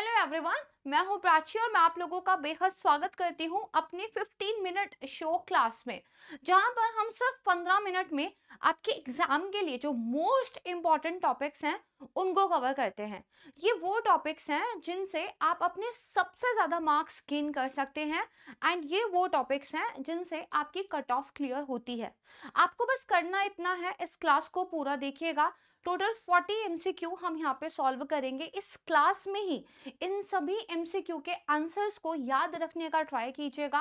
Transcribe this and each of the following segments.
Hello everyone, मैं हूं प्राची और मैं आप लोगों का बेहद स्वागत करती हूं अपनी 15 मिनट शो क्लास में, जहां पर हम सिर्फ 15 मिनट में आपके एग्जाम के लिए जो मोस्ट इम्पॉर्टेंट टॉपिक्स हैं उनको कवर करते हैं। ये वो टॉपिक्स हैं जिनसे आप अपने सबसे ज़्यादा मार्क्स गेन कर सकते हैं एंड ये वो टॉपिक्स हैं जिनसे आपकी कट ऑफ क्लियर होती है। आपको बस करना इतना है, इस क्लास को पूरा देखिएगा। टोटल 40 एमसीक्यू हम यहाँ पे सॉल्व करेंगे इस क्लास में ही। इन सभी एमसीक्यू के आंसर्स को याद रखने का ट्राई कीजिएगा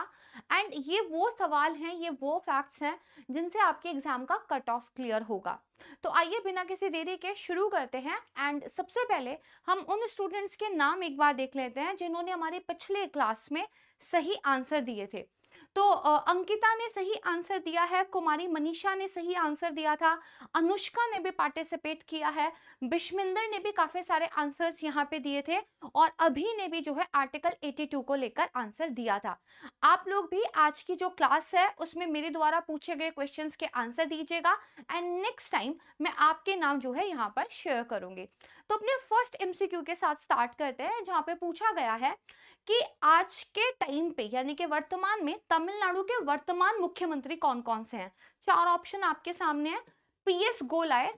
एंड ये वो सवाल हैं, ये वो फैक्ट्स हैं जिनसे आपके एग्जाम का कट ऑफ क्लियर होगा। तो आइए बिना किसी देरी के शुरू करते हैं एंड सबसे पहले हम उन स्टूडेंट्स के नाम एक बार देख लेते हैं जिन्होंने हमारे पिछले क्लास में सही आंसर दिए थे। तो अंकिता ने सही आंसर दिया है, कुमारी मनीषा ने सही आंसर दिया था, अनुष्का ने भी पार्टिसिपेट किया है, बिश्मिंदर ने भी काफी सारे आंसर्स यहाँ पे दिए थे और अभी ने भी जो है आर्टिकल 82 को लेकर आंसर दिया था। आप लोग भी आज की जो क्लास है उसमें मेरे द्वारा पूछे गए क्वेश्चंस के आंसर दीजिएगा एंड नेक्स्ट टाइम मैं आपके नाम जो है यहाँ पर शेयर करूंगी। तो अपने फर्स्ट एमसीक्यू के साथ स्टार्ट करते हैं, जहाँ पे पूछा गया है कि आज के टाइम पे यानी कि वर्तमान में तमिलनाडु के वर्तमान मुख्यमंत्री कौन कौन से हैं। चार ऑप्शन आपके सामने है, PS Golay,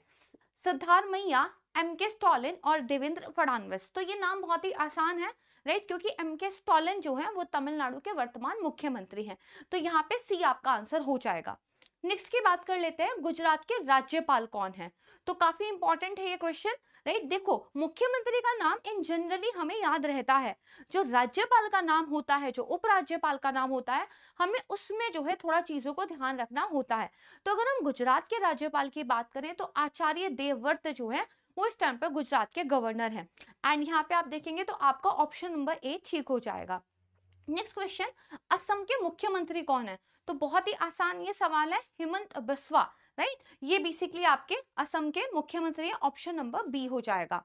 Siddaramaiah, MK Stalin और देवेंद्र फडणवीस। तो ये नाम बहुत ही आसान है, राइट, क्योंकि एमके स्टालिन जो है वो तमिलनाडु के वर्तमान मुख्यमंत्री हैं। तो यहाँ पे सी आपका आंसर हो जाएगा। नेक्स्ट की बात कर लेते हैं, गुजरात के राज्यपाल कौन है। तो काफी इंपॉर्टेंट है ये क्वेश्चन, राइट। देखो, मुख्यमंत्री का नाम इन जनरली हमें याद रहता है, जो राज्यपाल का नाम होता है, जो उपराज्यपाल का नाम होता है, हमें उसमें जो है थोड़ा चीजों को ध्यान रखना होता है। तो अगर हम गुजरात के राज्यपाल की बात करें तो आचार्य देवव्रत जो है वो इस टाइम पर गुजरात के गवर्नर हैं एंड यहाँ पे आप देखेंगे तो आपका ऑप्शन नंबर ए ठीक हो जाएगा। नेक्स्ट क्वेश्चन, असम के मुख्यमंत्री कौन है। तो बहुत ही आसान ये सवाल है, हेमंत बिस्वा, राइट। ये बेसिकली आपके असम के मुख्यमंत्री है, ऑप्शन नंबर बी हो जाएगा।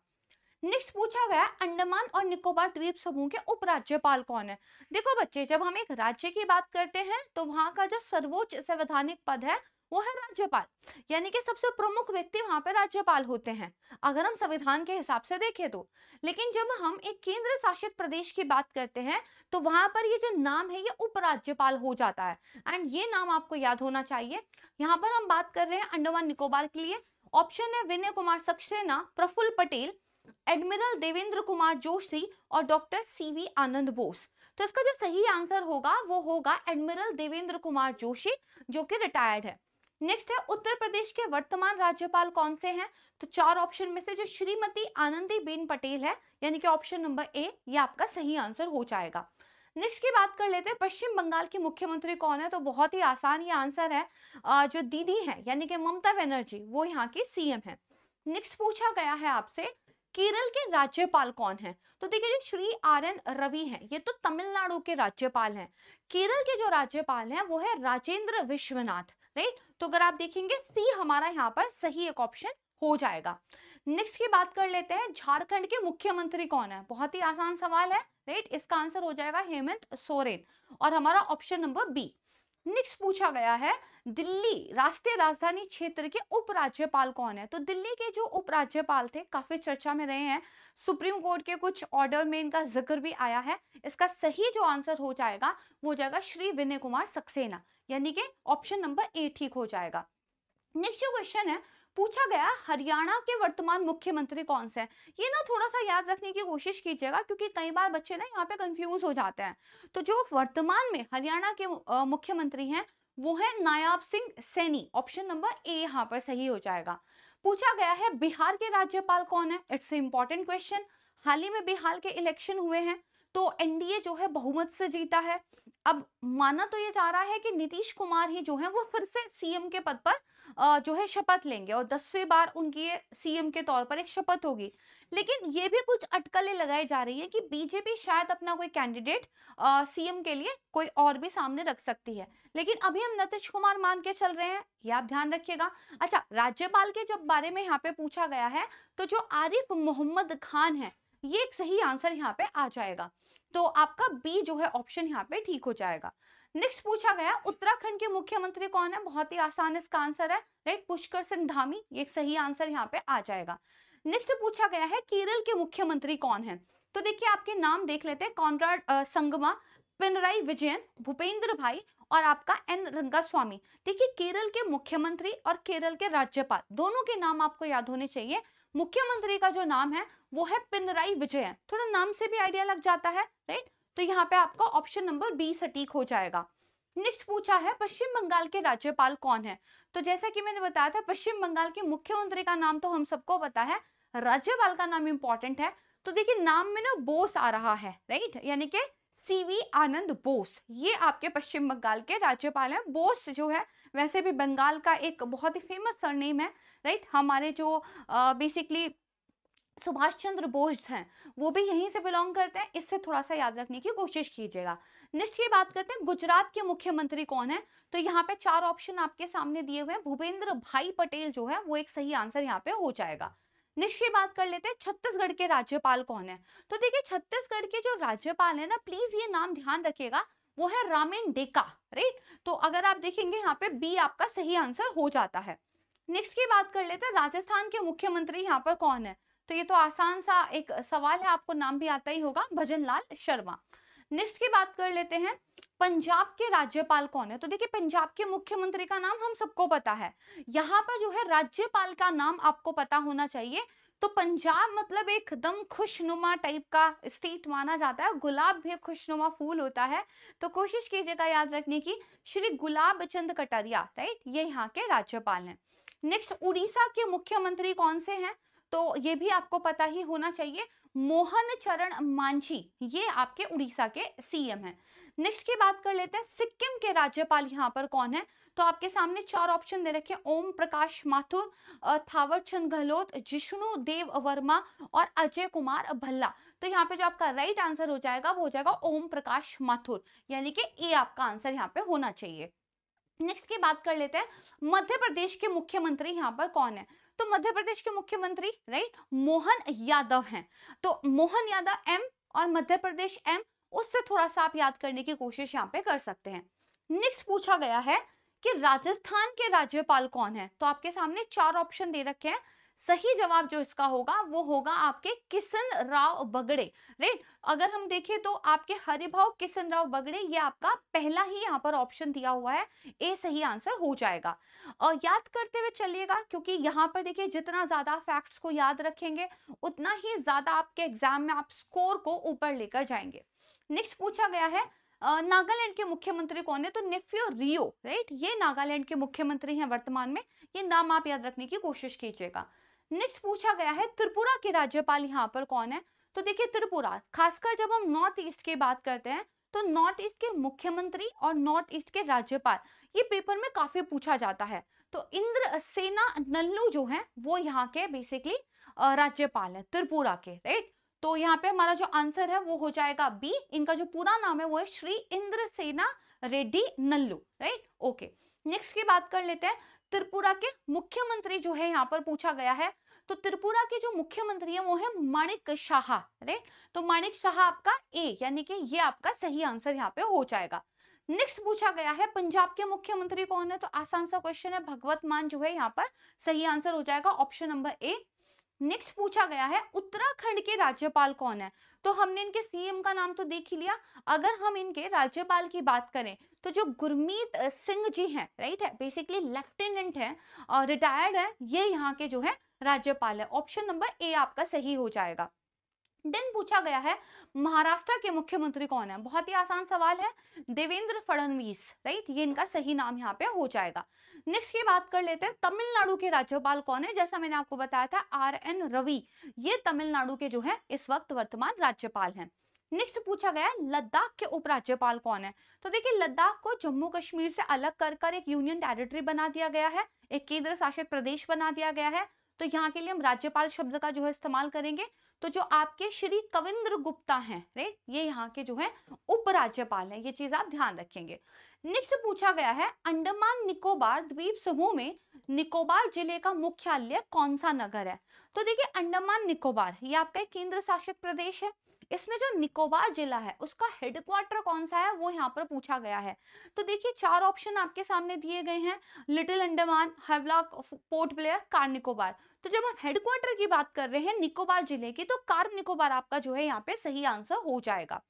नेक्स्ट पूछा गया, अंडमान और निकोबार द्वीप समूह के उपराज्यपाल कौन है। देखो बच्चे, जब हम एक राज्य की बात करते हैं तो वहां का जो सर्वोच्च संवैधानिक पद है वो है राज्यपाल, यानी कि सबसे प्रमुख व्यक्ति वहां पे राज्यपाल होते हैं अगर हम संविधान के हिसाब से देखें तो। लेकिन जब हम एक केंद्र शासित प्रदेश की बात करते हैं तो वहां पर ये जो नाम है ये उपराज्यपाल हो जाता है एंड ये नाम आपको याद होना चाहिए। यहाँ पर हम बात कर रहे हैं अंडमान निकोबार के लिए, ऑप्शन है विनय कुमार सक्सेना, प्रफुल्ल पटेल, एडमिरल देवेंद्र कुमार जोशी और डॉक्टर सीवी आनंद बोस। तो इसका जो सही आंसर होगा वो होगा एडमिरल देवेंद्र कुमार जोशी, जो कि रिटायर्ड है। नेक्स्ट है, उत्तर प्रदेश के वर्तमान राज्यपाल कौन से हैं। तो चार ऑप्शन में से जो श्रीमती आनंदीबेन पटेल है, यानी कि ऑप्शन नंबर ए, ये आपका सही आंसर हो जाएगा। नेक्स्ट की बात कर लेते हैं, पश्चिम बंगाल की मुख्यमंत्री कौन है। तो बहुत ही आसान ये आंसर है, जो दीदी है यानी कि ममता बनर्जी, वो यहाँ की सीएम है। नेक्स्ट पूछा गया है आपसे, केरल के राज्यपाल कौन है। तो देखिए, जो श्री RN रवि हैं ये तो तमिलनाडु के राज्यपाल हैं। केरल के जो राज्यपाल हैं वो है राजेंद्र विश्वनाथ, राइट। तो अगर आप देखेंगे सी हमारा यहाँ पर सही एक ऑप्शन हो जाएगा। नेक्स्ट की बात कर लेते हैं, झारखंड के मुख्यमंत्री कौन है। बहुत ही आसान सवाल है, राइट। इसका आंसर हो जाएगा हेमंत सोरेन और हमारा ऑप्शन नंबर बी। नेक्स्ट पूछा गया है, दिल्ली राष्ट्रीय राजधानी क्षेत्र के उपराज्यपाल कौन है। तो दिल्ली के जो उपराज्यपाल थे काफी चर्चा में रहे हैं, सुप्रीम कोर्ट के कुछ ऑर्डर में इनका जिक्र भी आया है। इसका सही जो आंसर हो जाएगा वो हो जाएगा श्री विनय कुमार सक्सेना, यानी कि ऑप्शन नंबर ए ठीक हो जाएगा। नेक्स्ट जो क्वेश्चन है, पूछा गया हरियाणा के वर्तमान मुख्यमंत्री कौन से हैं। ये ना थोड़ा सा याद रखने की कोशिश कीजिएगा क्योंकि कई बार बच्चे ना यहाँ पे कंफ्यूज हो जाते हैं। तो जो वर्तमान में हरियाणा के मुख्यमंत्री हैं वो है Nayab Singh Saini, option number A यहाँ पर सही हो जाएगा। पूछा गया है बिहार के राज्यपाल कौन है। It's important question. हाल ही में बिहार के इलेक्शन हुए हैं तो एनडीए जो है बहुमत से जीता है। अब माना तो ये जा रहा है कि नीतीश कुमार ही जो है वो फिर से सीएम के पद पर जो है शपथ लेंगे और 10वीं बार उनकी सीएम के तौर पर एक शपथ होगी। लेकिन ये भी कुछ अटकलें लगाई जा रही है कि बीजेपी शायद अपना कोई कैंडिडेट सीएम के लिए कोई और भी सामने रख सकती है, लेकिन अभी हम नीतीश कुमार मान के चल रहे हैं, ये आप ध्यान रखिएगा। अच्छा, राज्यपाल के जब बारे में यहाँ पे पूछा गया है तो जो आरिफ मोहम्मद खान है ये एक सही आंसर यहाँ पे आ जाएगा। तो आपका बी जो है ऑप्शन यहाँ पे ठीक हो जाएगा। नेक्स्ट पूछा गया उत्तराखंड के मुख्यमंत्री कौन है। बहुत ही आसान इसका आंसर है, राइट, पुष्कर सिंह धामी, ये एक सही आंसर यहाँ पे आ जाएगा। नेक्स्ट पूछा गया है केरल के मुख्यमंत्री कौन है? तो देखिए आपके नाम देख लेते हैं, कॉनराड संगमा, पिनराई विजयन, भूपेंद्र भाई और आपका एन रंगास्वामी। देखिए केरल के मुख्यमंत्री और केरल के राज्यपाल दोनों के नाम आपको याद होने चाहिए। मुख्यमंत्री का जो नाम है वो है पिनराई विजयन, थोड़ा नाम से भी आइडिया लग जाता है, राइट? तो यहाँ पे आपका ऑप्शन नंबर बी सटीक हो जाएगा। नेक्स्ट पूछा है पश्चिम बंगाल के राज्यपाल कौन है? तो जैसा कि मैंने बताया था, पश्चिम बंगाल के मुख्यमंत्री का नाम तो हम सबको पता है, राज्यपाल का नाम इंपॉर्टेंट है। तो देखिए नाम में ना बोस आ रहा है, राइट, यानी कि सीवी आनंद बोस, ये आपके पश्चिम बंगाल के राज्यपाल हैं। बोस जो है वैसे भी बंगाल का एक बहुत ही फेमस सरनेम है, राइट? हमारे जो बेसिकली सुभाष चंद्र बोस हैं वो भी यहीं से बिलोंग करते हैं, इससे थोड़ा सा याद रखने की कोशिश कीजिएगा। नेक्स्ट की बात करते हैं गुजरात के मुख्यमंत्री कौन है? तो यहाँ पे 4 ऑप्शन आपके सामने दिए हुए हैं, भूपेंद्र भाई पटेल जो है वो एक सही आंसर यहाँ पे हो जाएगा। नेक्स्ट की बात कर लेते हैं छत्तीसगढ़ के राज्यपाल कौन है? तो देखिए छत्तीसगढ़ के जो राज्यपाल है ना, प्लीज ये नाम ध्यान रखिएगा, वो है रामेन डेका, राइट? तो अगर आप देखेंगे यहाँ पे बी आपका सही आंसर हो जाता है। नेक्स्ट की बात कर लेते हैं राजस्थान के मुख्यमंत्री यहाँ पर कौन है? तो ये तो आसान सा एक सवाल है, आपको नाम भी आता ही होगा, भजन लाल शर्मा। नेक्स्ट की बात कर लेते हैं पंजाब के राज्यपाल कौन है? तो देखिए पंजाब के मुख्यमंत्री का नाम हम सबको पता है, यहाँ पर जो है राज्यपाल का नाम आपको पता होना चाहिए। तो पंजाब मतलब एकदम खुशनुमा टाइप का स्टेट माना जाता है, गुलाब भी खुशनुमा फूल होता है, तो कोशिश कीजिएगा याद रखने की, श्री गुलाब चंद कटारिया, राइट, ये यहाँ के राज्यपाल हैं। नेक्स्ट उड़ीसा के मुख्यमंत्री कौन से हैं? तो ये भी आपको पता ही होना चाहिए, मोहन चरण मांझी, ये आपके उड़ीसा के सीएम हैं। नेक्स्ट की बात कर लेते हैं सिक्किम के राज्यपाल यहाँ पर कौन है? तो आपके सामने 4 ऑप्शन दे रखे हैं, ओम प्रकाश माथुर, थावर चंद गहलोत, जिष्णु देव वर्मा और अजय कुमार भल्ला। तो यहाँ पे जो आपका राइट आंसर हो जाएगा वो हो जाएगा ओम प्रकाश माथुर, यानी कि ए आपका आंसर यहाँ पे होना चाहिए। नेक्स्ट की बात कर लेते हैं मध्य प्रदेश के मुख्यमंत्री यहाँ पर कौन है? तो मध्य प्रदेश के मुख्यमंत्री, राइट, मोहन यादव हैं। तो मोहन यादव एम और मध्य प्रदेश एम, उससे थोड़ा सा आप याद करने की कोशिश यहाँ पे कर सकते हैं। नेक्स्ट पूछा गया है कि राजस्थान के राज्यपाल कौन है? तो आपके सामने 4 ऑप्शन दे रखे हैं, सही जवाब जो इसका होगा वो होगा आपके किशन राव बगड़े, राइट? अगर हम देखें तो आपके हरिभाव किशन राव बगड़े, ये आपका पहला ही यहाँ पर ऑप्शन दिया हुआ है, ए सही आंसर हो जाएगा। और याद करते हुए चलिएगा, क्योंकि यहाँ पर देखिए जितना ज्यादा फैक्ट्स को याद रखेंगे उतना ही ज्यादा आपके एग्जाम में आप स्कोर को ऊपर लेकर जाएंगे। नेक्स्ट पूछा गया है नागालैंड के मुख्यमंत्री कौन है? तो नेफ्यू रियो, राइट, ये नागालैंड के मुख्यमंत्री हैं वर्तमान में, ये नाम आप याद रखने की कोशिश कीजिएगा। नेक्स्ट पूछा गया है त्रिपुरा के राज्यपाल यहाँ पर कौन है? तो देखिए त्रिपुरा, खासकर जब हम नॉर्थ ईस्ट की बात करते हैं तो नॉर्थ ईस्ट के मुख्यमंत्री और नॉर्थ ईस्ट के राज्यपाल, ये पेपर में काफी पूछा जाता है। तो इंद्रसेना नल्लू जो है वो यहाँ के बेसिकली राज्यपाल है त्रिपुरा के, राइट? तो यहाँ पे हमारा जो आंसर है वो हो जाएगा बी, इनका जो पूरा नाम है वो है Shri Indrasena Reddy Nallu, right? Okay, next की बात कर लेते हैं त्रिपुरा के मुख्यमंत्री जो है यहाँ पर पूछा गया है। तो त्रिपुरा के जो मुख्यमंत्री है वो है माणिक शाह, राइट? तो माणिक शाह आपका ए, यानी कि ये आपका सही आंसर यहाँ पे हो जाएगा। नेक्स्ट पूछा गया है पंजाब के मुख्यमंत्री कौन है? तो आसान सा क्वेश्चन है, भगवत मान जो है यहाँ पर सही आंसर हो जाएगा ऑप्शन नंबर ए। नेक्स्ट पूछा गया है उत्तराखंड के राज्यपाल कौन है? तो हमने इनके सीएम का नाम तो देख ही लिया, अगर हम इनके राज्यपाल की बात करें तो जो गुरमीत सिंह जी हैं, राइट है, बेसिकली लेफ्टिनेंट है और रिटायर्ड है, ये यहाँ के जो है राज्यपाल है, ऑप्शन नंबर ए आपका सही हो जाएगा। देन पूछा गया है महाराष्ट्र के मुख्यमंत्री कौन है? बहुत ही आसान सवाल है, देवेंद्र फडणवीस, राइट, ये इनका सही नाम यहाँ पे हो जाएगा। नेक्स्ट की बात कर लेते हैं तमिलनाडु के राज्यपाल कौन है? जैसा मैंने आपको बताया था आर.एन. रवि, ये तमिलनाडु के जो है इस वक्त वर्तमान राज्यपाल हैं। नेक्स्ट पूछा गया है लद्दाख के उपराज्यपाल कौन है? तो देखिए लद्दाख को जम्मू कश्मीर से अलग कर एक यूनियन टेरिटरी बना दिया गया है, एक केंद्र शासित प्रदेश बना दिया गया है, तो यहाँ के लिए हम राज्यपाल शब्द का जो है इस्तेमाल करेंगे। तो जो आपके श्री कविंद्र गुप्ता हैं, राइट, ये यहाँ के जो है उपराज्यपाल हैं, ये चीज आप ध्यान रखेंगे। नेक्स्ट पूछा गया है अंडमान निकोबार द्वीप समूह में निकोबार जिले का मुख्यालय कौन सा नगर है? तो देखिए अंडमान निकोबार ये आपका एक केंद्र शासित प्रदेश है, इसमें जो निकोबार जिला है उसका हेडक्वार्टर कौन सा है वो यहाँ पर पूछा गया है। तो देखिए 4 ऑप्शन आपके सामने दिए गए हैं, little Andaman, Havelock, port Blair, car Nicobar. तो जब हम हेडक्वार्टर की बात कर रहे हैं निकोबार जिले की, तो कार निकोबार आपका जो है यहाँ पे सही आंसर हो जाएगा।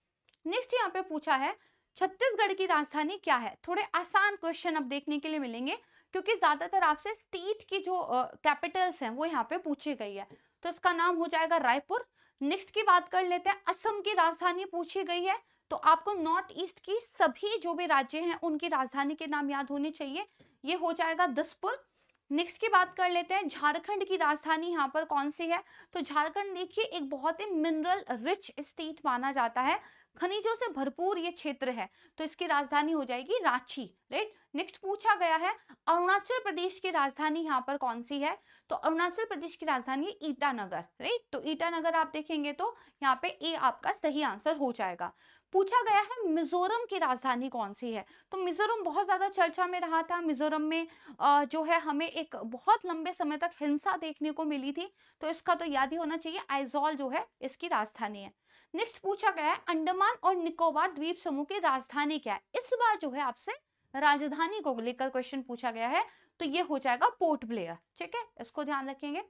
नेक्स्ट यहाँ पे पूछा है छत्तीसगढ़ की राजधानी क्या है। थोड़े आसान क्वेश्चन अब देखने के लिए मिलेंगे, क्योंकि ज्यादातर आपसे स्टेट की जो कैपिटल्स हैं वो यहाँ पे पूछी गई है। तो इसका नाम हो जाएगा रायपुर। नेक्स्ट की बात कर लेते हैं, असम की राजधानी पूछी गई है, तो आपको नॉर्थ ईस्ट की सभी जो भी राज्य हैं उनकी राजधानी के नाम याद होने चाहिए, ये हो जाएगा दिसपुर। नेक्स्ट की बात कर लेते हैं, झारखंड की राजधानी यहाँ पर कौन सी है। तो झारखंड देखिए एक बहुत ही मिनरल रिच स्टेट माना जाता है, खनिजों से भरपूर ये क्षेत्र है, तो इसकी राजधानी हो जाएगी रांची, राइट। नेक्स्ट पूछा गया है अरुणाचल प्रदेश की राजधानी यहाँ पर कौन सी है। तो अरुणाचल प्रदेश की राजधानी ईटानगर, राइट। तो ईटानगर आप देखेंगे तो यहाँ पे ए आपका सही आंसर हो जाएगा। पूछा गया है मिजोरम की राजधानी कौन सी है। तो मिजोरम बहुत ज्यादा चर्चा में रहा था। मिजोरम में जो है हमें एक बहुत लंबे समय तक हिंसा देखने को मिली थी, तो इसका तो याद ही होना चाहिए, आइजॉल जो है इसकी राजधानी है। नेक्स्ट पूछा गया है अंडमान और निकोबार द्वीप समूह की राजधानी क्या है। इस बार जो है आपसे राजधानी को लेकर क्वेश्चन पूछा गया है, तो ये हो जाएगा पोर्ट ब्लेयर, ठीक है, इसको ध्यान रखेंगे।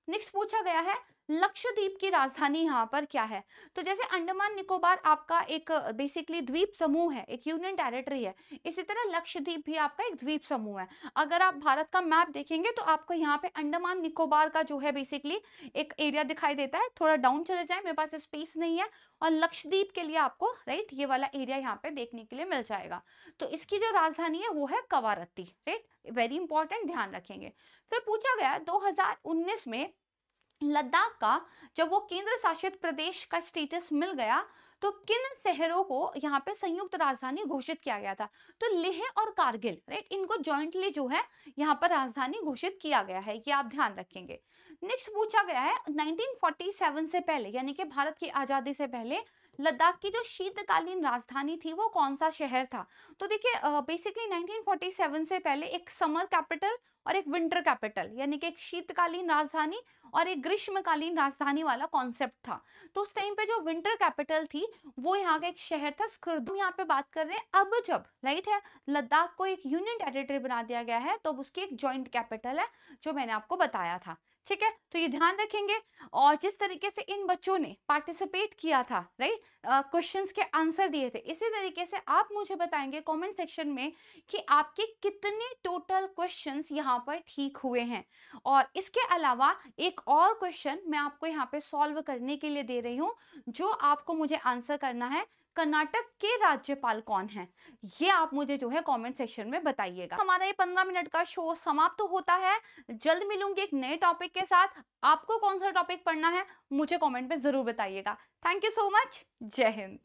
नेक्स्ट पूछा गया है लक्षद्वीप की राजधानी यहाँ पर क्या है। तो जैसे अंडमान निकोबार आपका एक बेसिकली द्वीप समूह है, एक यूनियन टेरिटरी है, इसी तरह लक्षद्वीप भी आपका एक द्वीप समूह है। अगर आप भारत का मैप देखेंगे तो आपको यहाँ पे अंडमान निकोबार का जो है बेसिकली एक एरिया दिखाई देता है। थोड़ा डाउन चले जाए, मेरे पास स्पेस नहीं है, और लक्षद्वीप के लिए आपको राइट ये वाला एरिया यहाँ पे देखने के लिए मिल जाएगा। तो इसकी जो राजधानी है वो है कवारत्ती, राइट, वेरी इंपॉर्टेंट, ध्यान रखेंगे। फिर पूछा गया 2019 में लद्दाख का जब वो केंद्र शासित प्रदेश का स्टेटस मिल गया, तो किन शहरों को यहाँ पे संयुक्त राजधानी घोषित किया गया था। तो लेह और कारगिल, राइट, इनको जॉइंटली जो है यहाँ पर राजधानी घोषित किया गया है, ये आप ध्यान रखेंगे। नेक्स्ट पूछा गया है 1947 से पहले, यानी कि भारत की आजादी से पहले लद्दाख की जो शीतकालीन राजधानी थी वो कौन सा शहर था। तो देखिए बेसिकली 1947 से पहले एक समर कैपिटल और एक विंटर कैपिटल, यानी कि एक शीतकालीन राजधानी और एक ग्रीष्मकालीन राजधानी वाला कॉन्सेप्ट था। तो उस टाइम पे जो विंटर कैपिटल थी वो यहाँ का एक शहर था स्क्र्दू। हम यहाँ पे बात कर रहे हैं अब जब राइट है लद्दाख को एक यूनियन टेरिटरी बना दिया गया है, तो उसकी एक जॉइंट कैपिटल है जो मैंने आपको बताया था, ठीक है। तो ये ध्यान रखेंगे। और जिस तरीके से इन बच्चों ने पार्टिसिपेट किया था, राइट, क्वेश्चंस के आंसर दिए थे, इसी तरीके से आप मुझे बताएंगे कमेंट सेक्शन में कि आपके कितने टोटल क्वेश्चंस यहाँ पर ठीक हुए हैं। और इसके अलावा एक और क्वेश्चन मैं आपको यहाँ पे सॉल्व करने के लिए दे रही हूँ, जो आपको मुझे आंसर करना है, कर्नाटक के राज्यपाल कौन है, ये आप मुझे जो है कमेंट सेक्शन में बताइएगा। हमारा ये 15 मिनट का शो समाप्त होता है। जल्द मिलूंगी एक नए टॉपिक के साथ। आपको कौन सा टॉपिक पढ़ना है मुझे कमेंट में जरूर बताइएगा। Thank you so much. जय हिंद।